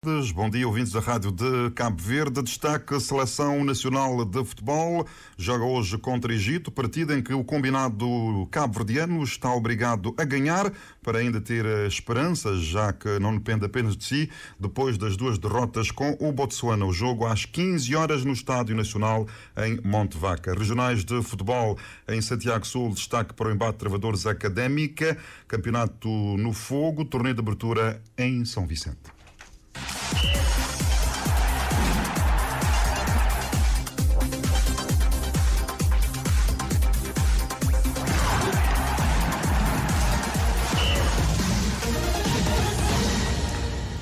Bom dia, ouvintes da Rádio de Cabo Verde. Destaque: a Seleção Nacional de Futebol joga hoje contra Egito, partida em que o combinado cabo-verdiano está obrigado a ganhar para ainda ter esperanças, já que não depende apenas de si, depois das duas derrotas com o Botsuana. O jogo às 15 horas no Estádio Nacional em Monte Vaca. Regionais de futebol em Santiago Sul, destaque para o embate de Travadores Académica, campeonato no fogo, torneio de abertura em São Vicente.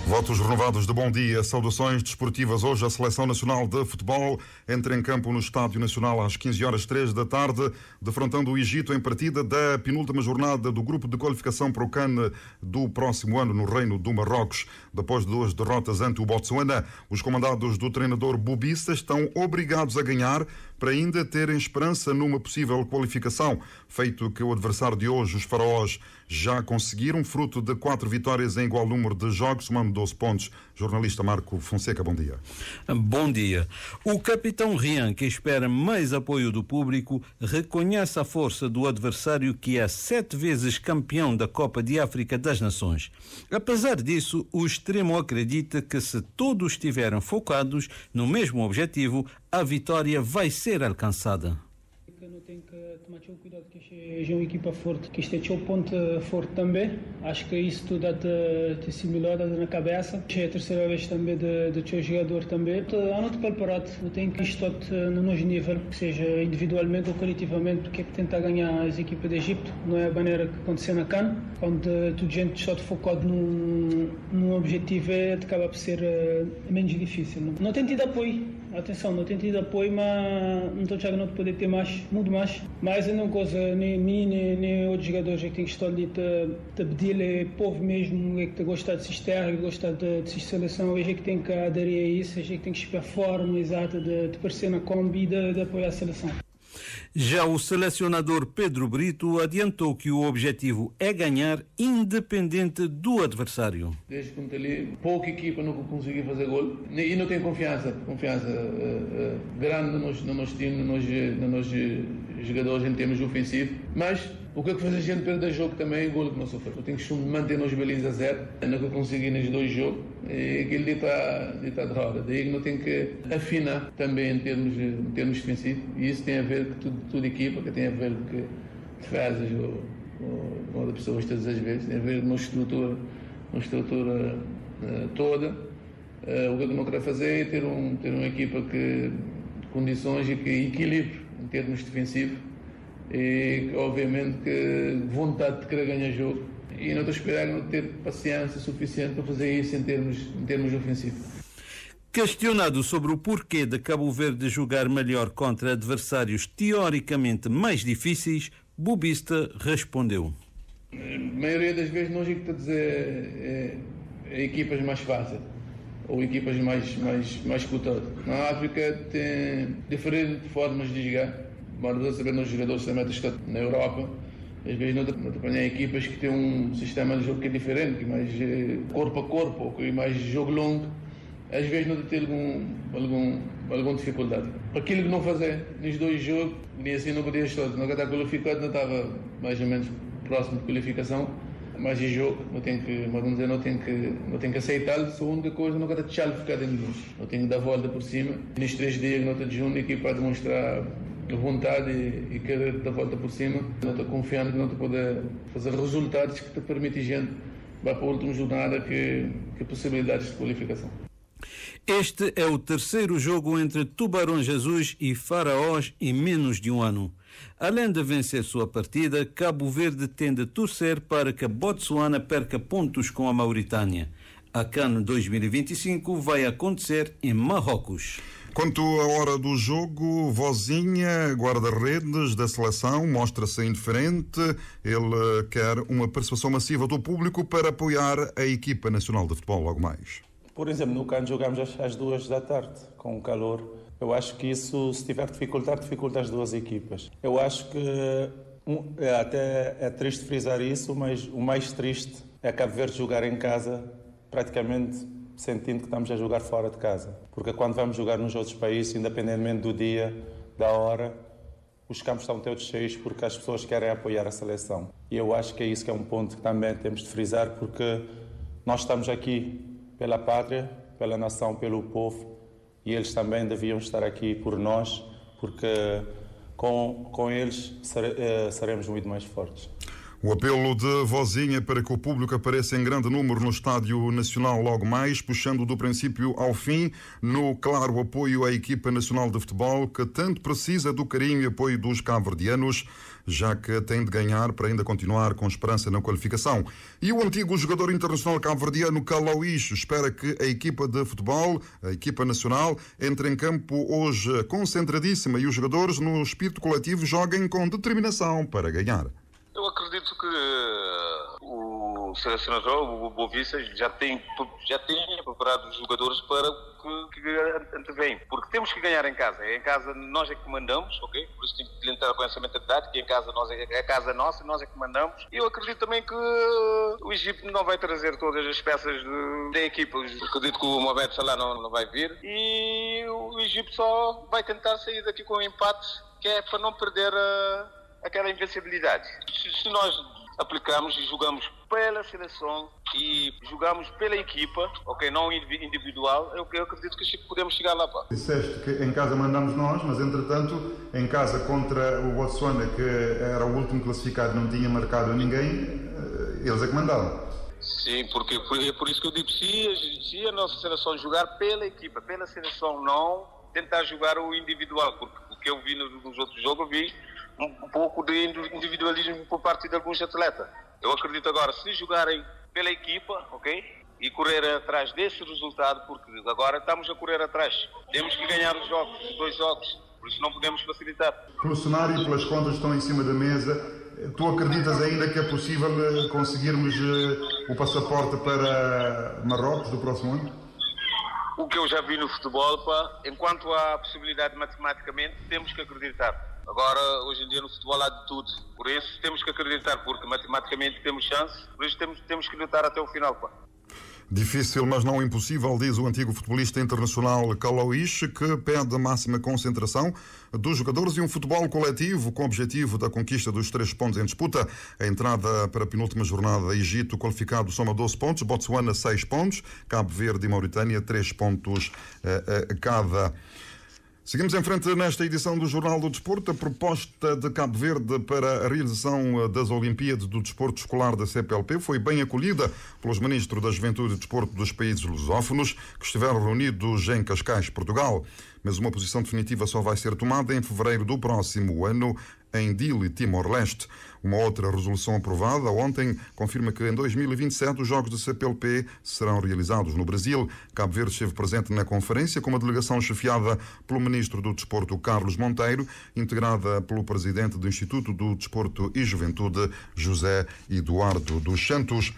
Votos renovados de bom dia, saudações desportivas. Hoje a Seleção Nacional de Futebol entra em campo no Estádio Nacional às 15h03 da tarde, defrontando o Egito em partida da penúltima jornada do grupo de qualificação para o CAN do próximo ano no Reino do Marrocos. Depois de duas derrotas ante o Botsuana, os comandados do treinador Bubista estão obrigados a ganhar para ainda terem esperança numa possível qualificação, feito que o adversário de hoje, os Faraós, já conseguiram, fruto de 4 vitórias em igual número de jogos, somando 12 pontos. Jornalista Marco Fonseca, bom dia. Bom dia. O capitão Rian, que espera mais apoio do público, reconhece a força do adversário, que é 7 vezes campeão da Copa de África das Nações. Apesar disso, o extremo acredita que, se todos estiverem focados no mesmo objetivo, a vitória vai ser alcançada. Não tem que tomar cuidado, que é uma equipa forte, que este é o ponto forte também. Acho que isso tudo te simulado na cabeça. É a terceira vez também do seu jogador também. Eu não estou preparado, não tenho que estar no nosso nível, seja individualmente ou coletivamente, porque é que tentar ganhar as equipas do Egito. Não é a maneira que aconteceu na CAN, quando toda a gente está focado num objetivo, acaba por ser menos difícil. Não tem tido apoio. Atenção, não tem tido apoio, mas não estou achando que poder ter mais, muito mais. Mas não coisa, nem outros jogadores que têm que estar ali a pedir, povo mesmo, que gosta de se externo, que gosta de se seleção, é que tem que aderir a isso, é que tem que esperar a forma exata de aparecer na Kombi e de apoiar a seleção. Já o selecionador Pedro Brito adiantou que o objetivo é ganhar independente do adversário. Desde que ali, pouca equipa não conseguiu fazer gol e não tem confiança grande no nosso time, nos nossos jogadores em termos ofensivos, mas o que faz a gente perder jogo também é o gol que não sofreu. Tem que manter nos baliza a zero, não que consegui nos 2 jogos, e aquilo está de roda. Daí que não tem que afinar também em termos defensivos, e isso tem a ver com toda a equipa, que tem a ver com que fazes ou das pessoas todas as vezes, tem a ver com a estrutura toda. O que eu não quero fazer é ter uma equipa que condições e que equilíbrio em termos defensivos, e obviamente que vontade de querer ganhar jogo, e não estou a esperar não ter paciência suficiente para fazer isso em termos ofensivos. Questionado sobre o porquê de Cabo Verde jogar melhor contra adversários teoricamente mais difíceis, Bubista respondeu: A maioria das vezes não estou a dizer equipas mais fáceis ou equipas mais cotadas. Na África tem diferentes formas de jogar. Vamos saber nos jogadores também na Europa, às vezes não apanham equipas que têm um sistema de jogo que é diferente, que é mais corpo a corpo, ou que é mais jogo longo. Às vezes não tem alguma dificuldade. Aquilo que não fazer nos 2 jogos, nem assim não podia estar. Não estava qualificado, não estava mais ou menos próximo de qualificação, mas em jogo não tem que aceitar. A única coisa, não quero deixar ficar dentro de nós. Não tenho que dar a volta por cima. Nos 3 dias não estou junto, a equipa a demonstrar vontade e querer dar a volta por cima. Não estou confiando que não estou poder fazer resultados que te permitem gente vai para a última jornada que possibilidades de qualificação. Este é o 3º jogo entre Tubarão Jesus e Faraós em menos de um ano. Além de vencer sua partida, Cabo Verde tem de torcer para que Botsuana perca pontos com a Mauritânia. A CAN 2025 vai acontecer em Marrocos. Quanto à hora do jogo, Vozinha, guarda-redes da seleção, mostra-se indiferente. Ele quer uma participação massiva do público para apoiar a equipa nacional de futebol logo mais. Por exemplo, no CAN jogamos às 2 da tarde, com o calor. Eu acho que isso, se tiver que dificulta as 2 equipas. Eu acho que até é triste frisar isso, mas o mais triste é Cabo Verde jogar em casa praticamente sentindo que estamos a jogar fora de casa. Porque quando vamos jogar nos outros países, independentemente do dia, da hora, os campos estão todos cheios porque as pessoas querem apoiar a seleção. E eu acho que é isso que é um ponto que também temos de frisar, porque nós estamos aqui pela pátria, pela nação, pelo povo, e eles também deviam estar aqui por nós, porque com eles seremos muito mais fortes. O apelo de Vozinha para que o público apareça em grande número no Estádio Nacional logo mais, puxando do princípio ao fim, no claro apoio à equipa nacional de futebol, que tanto precisa do carinho e apoio dos cabo-verdianos, já que tem de ganhar para ainda continuar com esperança na qualificação. E o antigo jogador internacional cabo-verdiano Kalauís espera que a equipa de futebol, a equipa nacional, entre em campo hoje concentradíssima e os jogadores, no espírito coletivo, joguem com determinação para ganhar. Eu acredito que o selecionador, o Boavista, já tem preparado os jogadores para que antevêm. Porque temos que ganhar em casa. É em casa nós é que mandamos, ok? Por isso tem que entrar com essa mentalidade, que em casa é a casa nossa, nós é que mandamos. E eu acredito também que o Egito não vai trazer todas as peças da equipa. Eu acredito que o Mohamed Salah não vai vir. E o Egito só vai tentar sair daqui com um empate, que é para não perder aquela invencibilidade. Se nós aplicamos e jogamos pela seleção e jogamos pela equipa, ok, não individual, eu acredito que podemos chegar lá. Pá. Disseste que em casa mandamos nós, mas entretanto, em casa contra o Botsuana, que era o último classificado, não tinha marcado a ninguém, eles é que mandaram. Sim, porque é por isso que eu digo, se a nossa seleção jogar pela equipa, pela seleção, não tentar jogar o individual, porque o que eu vi nos outros jogos, eu vi um pouco de individualismo por parte de alguns atletas. Eu acredito agora, se jogarem pela equipa, ok? E correr atrás desse resultado, porque agora estamos a correr atrás. Temos que ganhar os jogos, os 2 jogos, por isso não podemos facilitar. Pelo cenário e pelas contas que estão em cima da mesa, tu acreditas ainda que é possível conseguirmos o passaporte para Marrocos do próximo ano? O que eu já vi no futebol, pá, enquanto há possibilidade matematicamente, temos que acreditar. Agora, hoje em dia no futebol há de tudo. Por isso temos que acreditar, porque matematicamente temos chance, por isso temos que lutar até o final, pá. Difícil, mas não impossível, diz o antigo futebolista internacional Kalauís, que pede a máxima concentração dos jogadores e um futebol coletivo com o objetivo da conquista dos 3 pontos em disputa. A entrada para a penúltima jornada, Egito qualificado soma 12 pontos, Botsuana 6 pontos, Cabo Verde e Mauritânia 3 pontos cada. Seguimos em frente nesta edição do Jornal do Desporto. A proposta de Cabo Verde para a realização das Olimpíadas do Desporto Escolar da CPLP foi bem acolhida pelos ministros da Juventude e Desporto dos países lusófonos, que estiveram reunidos em Cascais, Portugal. Mas uma posição definitiva só vai ser tomada em fevereiro do próximo ano, em Dili, Timor-Leste. Uma outra resolução aprovada ontem confirma que em 2027 os Jogos da CPLP serão realizados no Brasil. Cabo Verde esteve presente na conferência com uma delegação chefiada pelo Ministro do Desporto, Carlos Monteiro, integrada pelo Presidente do Instituto do Desporto e Juventude, José Eduardo dos Santos.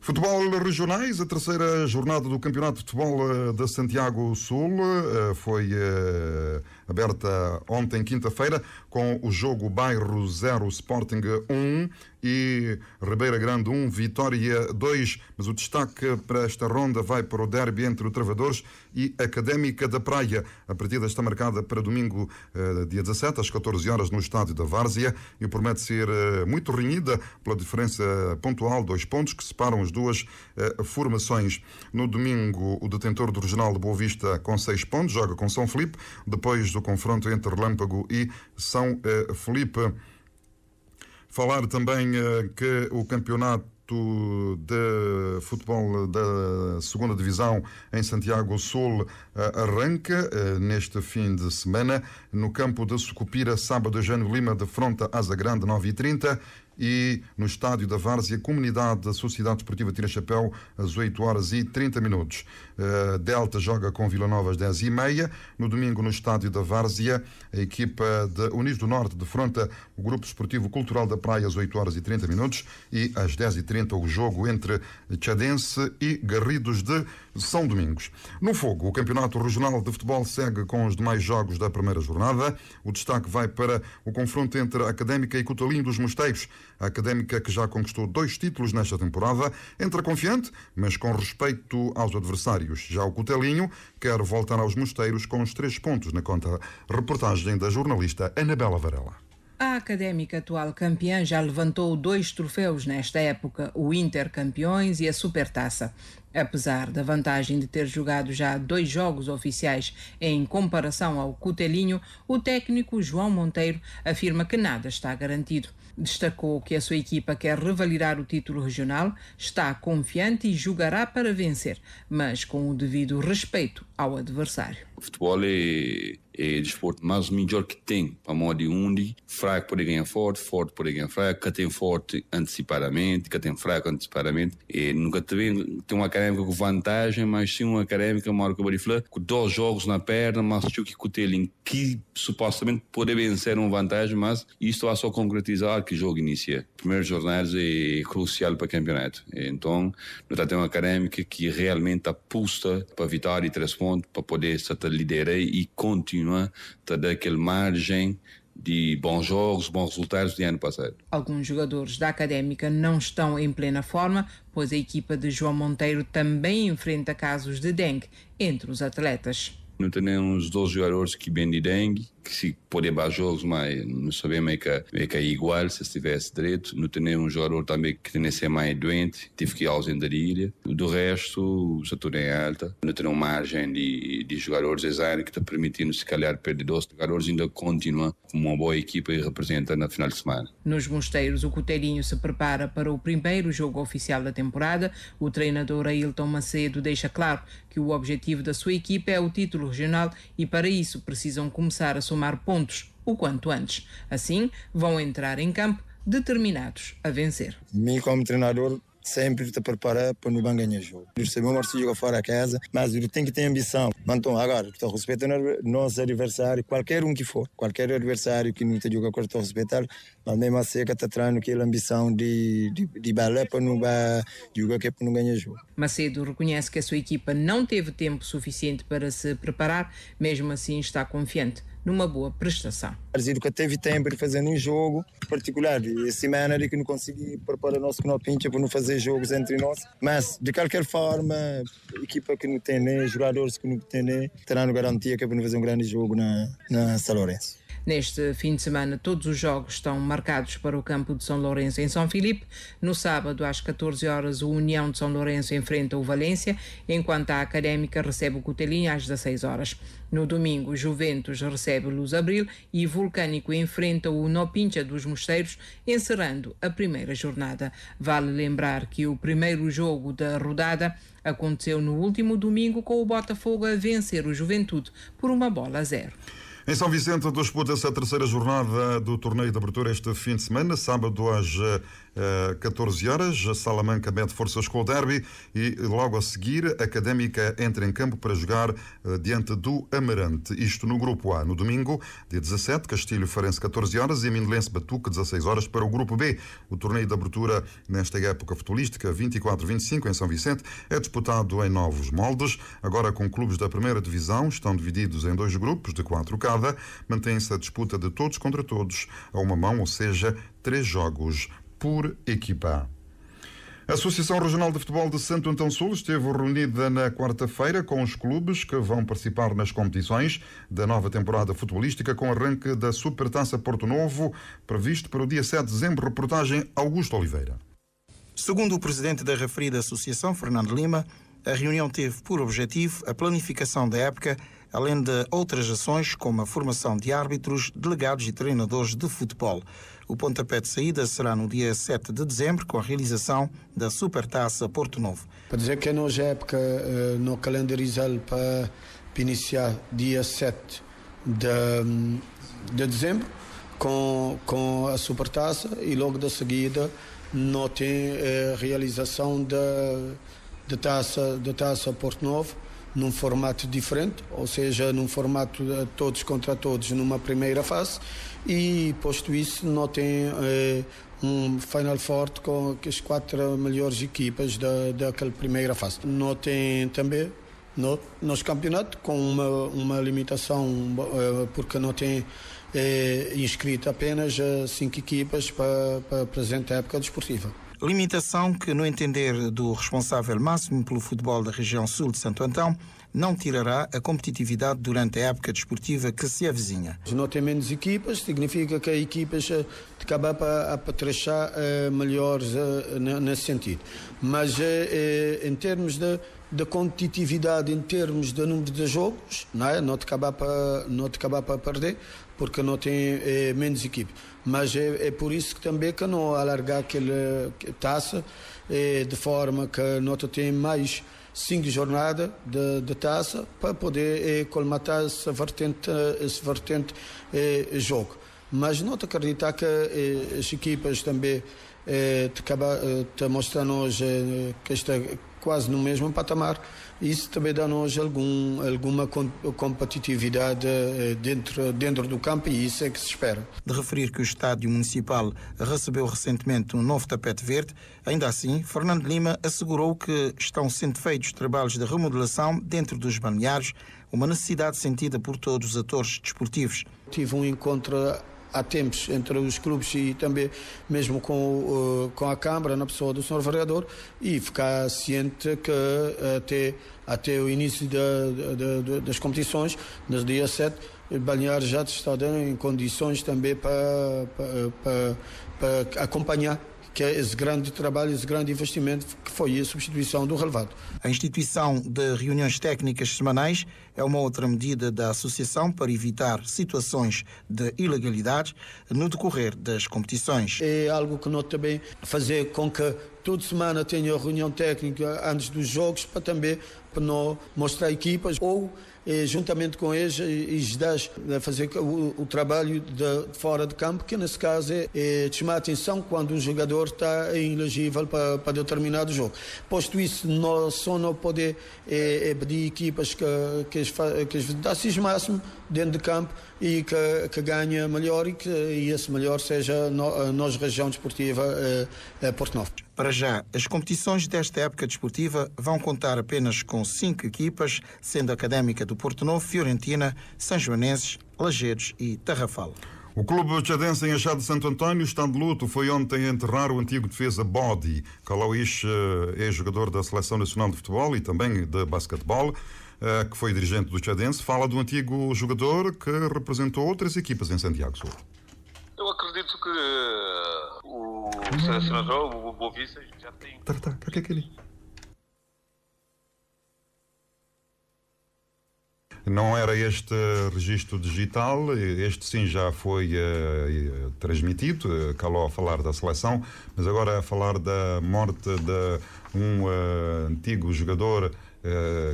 Futebol regionais, a terceira jornada do Campeonato de Futebol de Santiago Sul foi aberta ontem, quinta-feira, com o jogo Bairro 0, Sporting 1 e Ribeira Grande 1, Vitória 2. Mas o destaque para esta ronda vai para o derby entre o Travadores e Académica da Praia. A partida está marcada para domingo, dia 17, às 14 horas, no estádio da Várzea, e promete ser muito renhida pela diferença pontual, 2 pontos, que separam as duas formações. No domingo, o detentor do Regional de Boa Vista, com 6 pontos, joga com São Filipe, depois do confronto entre Relâmpago e São Filipe. Falar também que o campeonato de futebol da segunda divisão em Santiago Sul arranca neste fim de semana no campo de Sucupira, sábado, Jânio Lima defronta Asa Grande, 9h30, e no estádio da Várzea, Comunidade da Sociedade Desportiva Tira Chapéu, às 8h30. Delta joga com Vila Nova às 10h30. No domingo, no estádio da Várzea, a equipa de Unidos do Norte defronta o Grupo Esportivo Cultural da Praia às 8h30, e às 10h30 o jogo entre Chadense e Garridos de São Domingos. No fogo, o Campeonato Regional de Futebol segue com os demais jogos da primeira jornada. O destaque vai para o confronto entre a Académica e Cotalim dos Mosteiros. A Académica, que já conquistou 2 títulos nesta temporada, entra confiante, mas com respeito aos adversários. Já o Cotelinho quer voltar aos Mosteiros com os 3 pontos na conta. Reportagem da jornalista Anabela Varela. A Académica, atual campeã, já levantou 2 troféus nesta época, o Intercampeões e a Supertaça. Apesar da vantagem de ter jogado já 2 jogos oficiais em comparação ao Cotelinho, o técnico João Monteiro afirma que nada está garantido. Destacou que a sua equipa quer revalidar o título regional, está confiante e jogará para vencer, mas com o devido respeito ao adversário. O futebol é desporto mais melhor que tem, para modo de onde fraco pode ganhar forte, forte pode ganhar fraco, que tem forte antecipadamente, que tem fraco antecipadamente. E nunca tem uma académica com vantagem, mas sim uma académica, maior que eu vou falar, com 2 jogos na perna, mas tinha que Cotelinho, que supostamente pode vencer uma vantagem, mas isto vai só concretizar que o jogo inicia. Primeiras jornadas é crucial para o campeonato. Então, nós temos uma académica que realmente aposta para a vitória e 3 pontos, para poder liderar e continuar a dar aquela margem de bons jogos, bons resultados do ano passado. Alguns jogadores da Académica não estão em plena forma, pois a equipa de João Monteiro também enfrenta casos de dengue entre os atletas. Nós temos 2 jogadores que vêm de dengue, que se podem dar jogos, mas não sabemos que é igual se estivesse direito. Nós temos um jogador também que tem ser mais doente, tive que ir ausente da ilha. Do resto, o setor é alta. Nós temos margem de jogadores exatos que está permitindo, se calhar, perder 2 jogadores, ainda continua como uma boa equipa e representa na final de semana. Nos Mosteiros, o Cotelinho se prepara para o primeiro jogo oficial da temporada. O treinador Ailton Macedo deixa claro que o objetivo da sua equipa é o título regional e para isso precisam começar a somar pontos o quanto antes. Assim, vão entrar em campo determinados a vencer. Mim, como treinador, sempre te preparar para não ganhar jogo. Sabemos que joga fora a casa, mas eu tenho que ter ambição. Então, agora, estou respeitando o nosso adversário, qualquer um que for, qualquer adversário que não te joga agora, estou respeitando, mas mesmo assim, está trazendo aquela ambição de baler para não jogar, que é para não ganhar jogo. Macedo reconhece que a sua equipa não teve tempo suficiente para se preparar, mesmo assim está confiante numa boa prestação. O que teve tempo de fazer um jogo particular, e a semana de que não consegui preparar o nosso pincha para não fazer jogos entre nós, mas de qualquer forma, a equipa que não tem, jogadores que não tem, terão garantia que é para não fazer um grande jogo na São Lourenço. Neste fim de semana, todos os jogos estão marcados para o campo de São Lourenço em São Filipe. No sábado, às 14 horas, o União de São Lourenço enfrenta o Valência, enquanto a Académica recebe o Cotelinho às 16 horas. No domingo, o Juventus recebe o Luz Abril e o Vulcânico enfrenta o Nopincha dos Mosteiros, encerrando a primeira jornada. Vale lembrar que o primeiro jogo da rodada aconteceu no último domingo, com o Botafogo a vencer o Juventude por 1-0. Em São Vicente disputa-se a 3ª jornada do torneio de abertura este fim de semana, sábado às 14 horas. Salamanca mete forças com o derby e logo a seguir a Académica entra em campo para jogar diante do Amarante. Isto no Grupo A. No domingo, dia 17, Castilho Farense 14 horas e Amendolense Batuque 16 horas para o Grupo B. O torneio de abertura nesta época futebolística 24-25 em São Vicente é disputado em novos moldes. Agora com clubes da primeira divisão, estão divididos em 2 grupos de 4 cada. Mantém-se a disputa de todos contra todos a uma mão, ou seja, 3 jogos por equipa. A Associação Regional de Futebol de Santo Antão Sul esteve reunida na quarta-feira com os clubes que vão participar nas competições da nova temporada futebolística, com arranque da Supertaça Porto Novo, previsto para o dia 7 de dezembro. Reportagem Augusto Oliveira. Segundo o presidente da referida associação, Fernando Lima, a reunião teve por objetivo a planificação da época, além de outras ações como a formação de árbitros, delegados e treinadores de futebol. O pontapé de saída será no dia 7 de dezembro, com a realização da Supertaça Porto Novo. Para dizer que a nossa época, no calendarizado para iniciar dia 7 de dezembro, com a Supertaça, e logo da seguida não tem a realização da taça Porto Novo, num formato diferente, ou seja, num formato de todos contra todos numa primeira fase, e posto isso não tem um Final Four com as 4 melhores equipas daquela primeira fase. Não tem também nos campeonatos com uma limitação, porque não tem inscrito apenas 5 equipas para a presente época desportiva. Limitação que, no entender do responsável máximo pelo futebol da região sul de Santo Antão, não tirará a competitividade durante a época desportiva que se avizinha. Não tem menos equipas, significa que as equipas acabam a apetrechar melhores nesse sentido. Mas em termos de competitividade, em termos de número de jogos, não te acaba para perder, porque não tem menos equipe. Mas é por isso que também que não alargar aquela taça, de forma que não tem mais 5 jornadas de taça para poder colmatar esse vertente jogo. Mas não te acreditar que as equipas também te mostram hoje que está quase no mesmo patamar. Isso também dá-nos alguma competitividade dentro do campo, e isso é que se espera. De referir que o Estádio Municipal recebeu recentemente um novo tapete verde, ainda assim, Fernando Lima assegurou que estão sendo feitos trabalhos de remodelação dentro dos balneários, uma necessidade sentida por todos os atores desportivos. Tive um encontro há tempos entre os clubes e também mesmo com a Câmara, na pessoa do Sr. Vereador, e ficar ciente que até o início das competições, no dia 7, o balneário já está em condições também para acompanhar que é esse grande trabalho, esse grande investimento que foi a substituição do relevado. A instituição de reuniões técnicas semanais é uma outra medida da Associação para evitar situações de ilegalidade no decorrer das competições. É algo que nós também fazer com que toda semana tenha reunião técnica antes dos jogos, para também não mostrar equipas ou juntamente com eles fazer o trabalho de fora de campo, que nesse caso é chamar a atenção quando um jogador está inelegível para determinado jogo. Posto isso, nós só não poder pedir equipas que dessem o máximo dentro de campo e que ganhe melhor, e que esse melhor seja a nossa região desportiva Porto Novo. Para já, as competições desta época desportiva vão contar apenas com 5 equipas, sendo a Académica do Porto Novo, Fiorentina, São Joanenses, Lagedos e Tarrafal. O clube tchadense em Achado de Santo António está de luto. Foi ontem enterrar o antigo defesa Bodi. Kalauís é jogador da Seleção Nacional de Futebol e também de basquetebol, que foi dirigente do tchadense. Fala do antigo jogador que representou outras equipas em Santiago Sul. Eu acredito que o selecionador, o Boavista, já tem... O que é aquele? Não era este registro digital, este sim já foi transmitido, calou a falar da seleção, mas agora a falar da morte de um antigo jogador,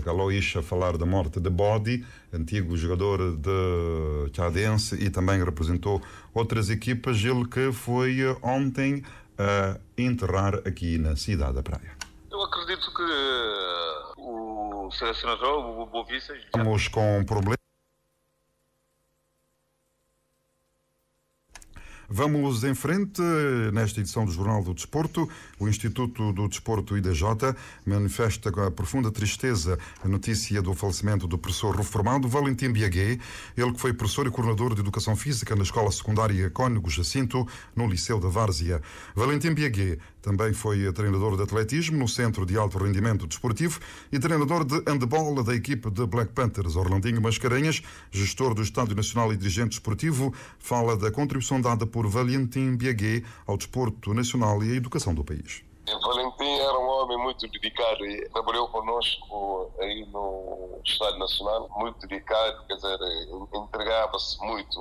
Kalauís a falar da morte de Bodi, antigo jogador de tchadense e também representou outras equipas, ele que foi ontem a enterrar aqui na cidade da Praia. Eu acredito que o selecionador, o Boavista... Estamos com problemas. Vamos em frente. Nesta edição do Jornal do Desporto, o Instituto do Desporto IDJ manifesta com a profunda tristeza a notícia do falecimento do professor reformado Valentim Biagué, ele que foi professor e coordenador de Educação Física na Escola Secundária Cónigo Jacinto, no Liceu da Várzea. Valentim Biagué também foi treinador de atletismo no Centro de Alto Rendimento Desportivo e treinador de handebol da equipe de Black Panthers. Orlandinho Mascarenhas, gestor do Estádio Nacional e dirigente desportivo, fala da contribuição dada por Valentim Biagué ao desporto nacional e à educação do país. Valentim era um homem muito dedicado e trabalhou conosco aí no Estádio Nacional, muito dedicado, quer dizer, entregava-se muito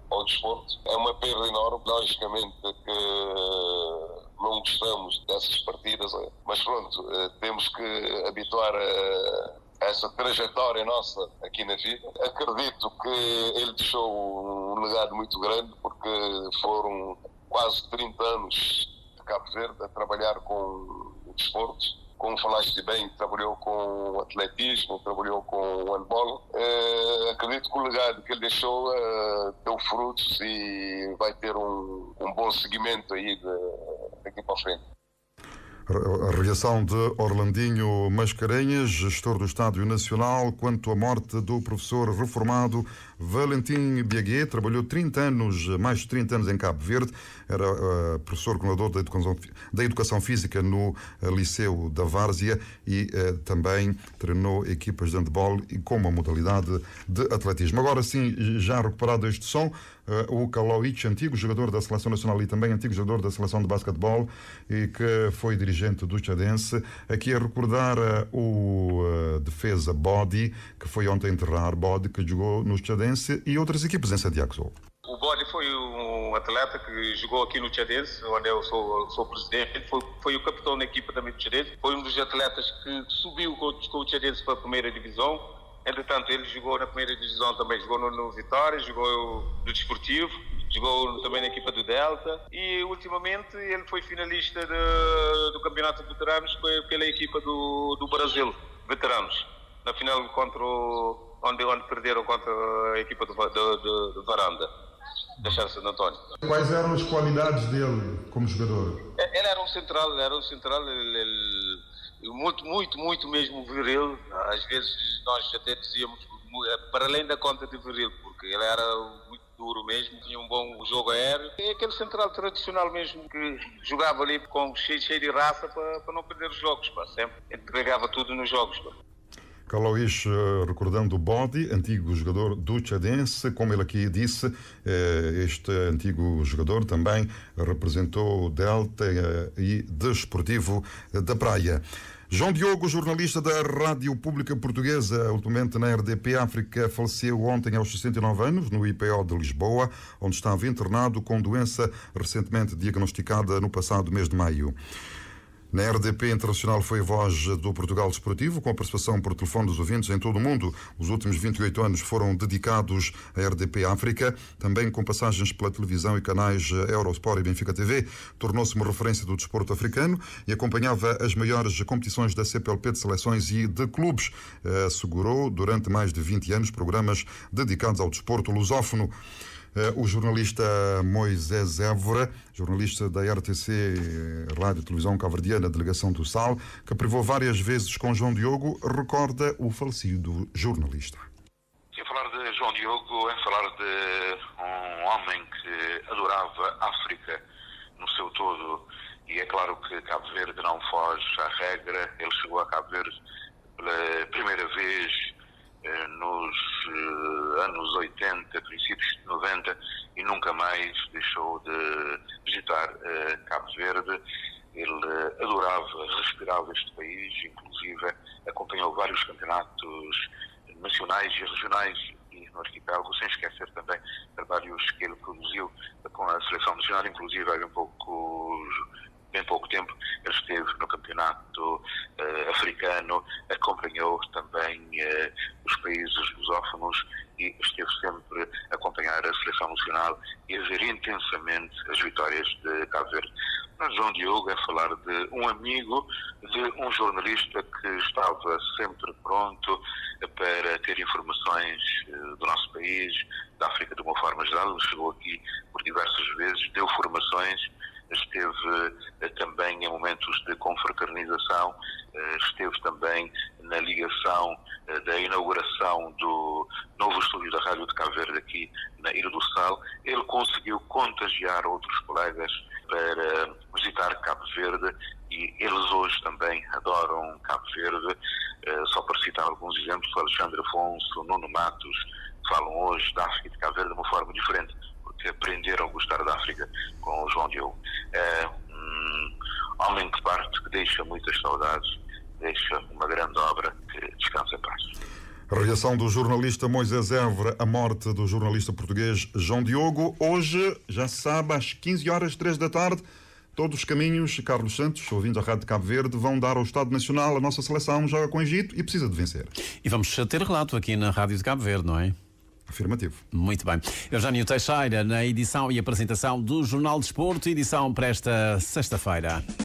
ao desporto. É uma perda enorme, logicamente que não gostamos dessas partidas, mas pronto, temos que habituar a essa trajetória nossa aqui na vida. Acredito que ele deixou um legado muito grande, porque foram quase 30 anos de Cabo Verde a trabalhar com o desporto. Como falaste bem, trabalhou com o atletismo, trabalhou com o handball. Acredito que o legado que ele deixou deu frutos e vai ter um bom seguimento aí daqui para frente. A reação de Orlandinho Mascarenhas, gestor do Estádio Nacional, quanto à morte do professor reformado Valentim Biagué. Trabalhou 30 anos, mais de 30 anos em Cabo Verde. Era professor coordenador da Educação Física no Liceu da Várzea e também treinou equipas de handball e com uma modalidade de atletismo. Agora sim, já recuperado este som, o Kalovic, antigo jogador da Seleção Nacional e também antigo jogador da Seleção de Basquetebol e que foi dirigente do Tchadense, aqui a recordar o defesa Bodi, que foi ontem enterrar, Bodi, que jogou no Tchadense e outras equipes em Santiago Sul. O Bodi foi um atleta que jogou aqui no Tchadense, onde eu sou presidente. Foi o capitão da equipa também do Tchadense. Foi um dos atletas que subiu com o Tchadense para a primeira divisão. Entretanto, ele jogou na primeira divisão também, jogou no Vitória, jogou no Desportivo, jogou também na equipa do Delta e ultimamente ele foi finalista do Campeonato de Veteranos pela equipa do Brasil, Veteranos, na final onde perderam contra a equipa do Varanda, da Chance de António. Quais eram as qualidades dele como jogador? Ele era um central, muito mesmo viril. Às vezes nós até dizíamos para além da conta de viril, porque ele era muito duro mesmo, tinha um bom jogo aéreo. É aquele central tradicional mesmo que jogava ali cheio de raça para não perder os jogos, sempre entregava tudo nos jogos. Kalovic, recordando o Bodi, antigo jogador do Tchadense, como ele aqui disse, este antigo jogador também representou o Delta e Desportivo da Praia. João Diogo, jornalista da Rádio Pública Portuguesa, ultimamente na RDP África, faleceu ontem aos 69 anos no IPO de Lisboa, onde estava internado com doença recentemente diagnosticada no passado mês de maio. Na RDP Internacional foi a voz do Portugal Desportivo, com a participação por telefone dos ouvintes em todo o mundo. Os últimos 28 anos foram dedicados à RDP África, também com passagens pela televisão e canais Eurosport e Benfica TV. Tornou-se uma referência do desporto africano e acompanhava as maiores competições da CPLP de seleções e de clubes. Assegurou durante mais de 20 anos programas dedicados ao desporto lusófono. O jornalista Moisés Évora, jornalista da RTC, Rádio e Televisão Cabo-Verdiana, delegação do Sal, que privou várias vezes com João Diogo, recorda o falecido jornalista. E falar de João Diogo é falar de um homem que adorava a África no seu todo. E é claro que Cabo Verde não foge à regra. Ele chegou a Cabo Verde pela primeira vez nos anos 80, princípios de 90, e nunca mais deixou de visitar Cabo Verde. Ele adorava, respirava este país, inclusive acompanhou vários campeonatos nacionais e regionais e no arquipélago, sem esquecer também trabalhos que ele produziu com a Seleção Nacional, inclusive há bem pouco tempo ele esteve no campeonato africano, acompanhou também os países lusófonos e esteve sempre a acompanhar a Seleção Nacional e a ver intensamente as vitórias de Cabo Verde. Mas João Diogo é falar de um amigo, de um jornalista que estava sempre pronto para ter informações do nosso país, da África de uma forma geral. Ele chegou aqui por diversas vezes, deu formações, esteve também em momentos de confraternização, esteve também na ligação da inauguração do novo estúdio da Rádio de Cabo Verde aqui na Ilha do Sal. Ele conseguiu contagiar outros colegas para visitar Cabo Verde e eles hoje também adoram Cabo Verde. Só para citar alguns exemplos, o Alexandre Afonso, o Nuno Matos, falam hoje da África de Cabo Verde de uma forma diferente, que aprenderam a gostar da África com o João Diogo. É um homem que parte, que deixa muitas saudades, deixa uma grande obra, que descansa em paz. A reação do jornalista Moisés Évora à morte do jornalista português João Diogo. Hoje, já se sabe, às 15h03 da tarde, todos os caminhos, Carlos Santos, ouvindo a Rádio de Cabo Verde, vão dar ao Estado Nacional. A nossa seleção joga com o Egito e precisa de vencer. E vamos ter relato aqui na Rádio de Cabo Verde, não é? Afirmativo. Muito bem. Eugênio Teixeira, na edição e apresentação do Jornal de Desporto, edição para esta sexta-feira.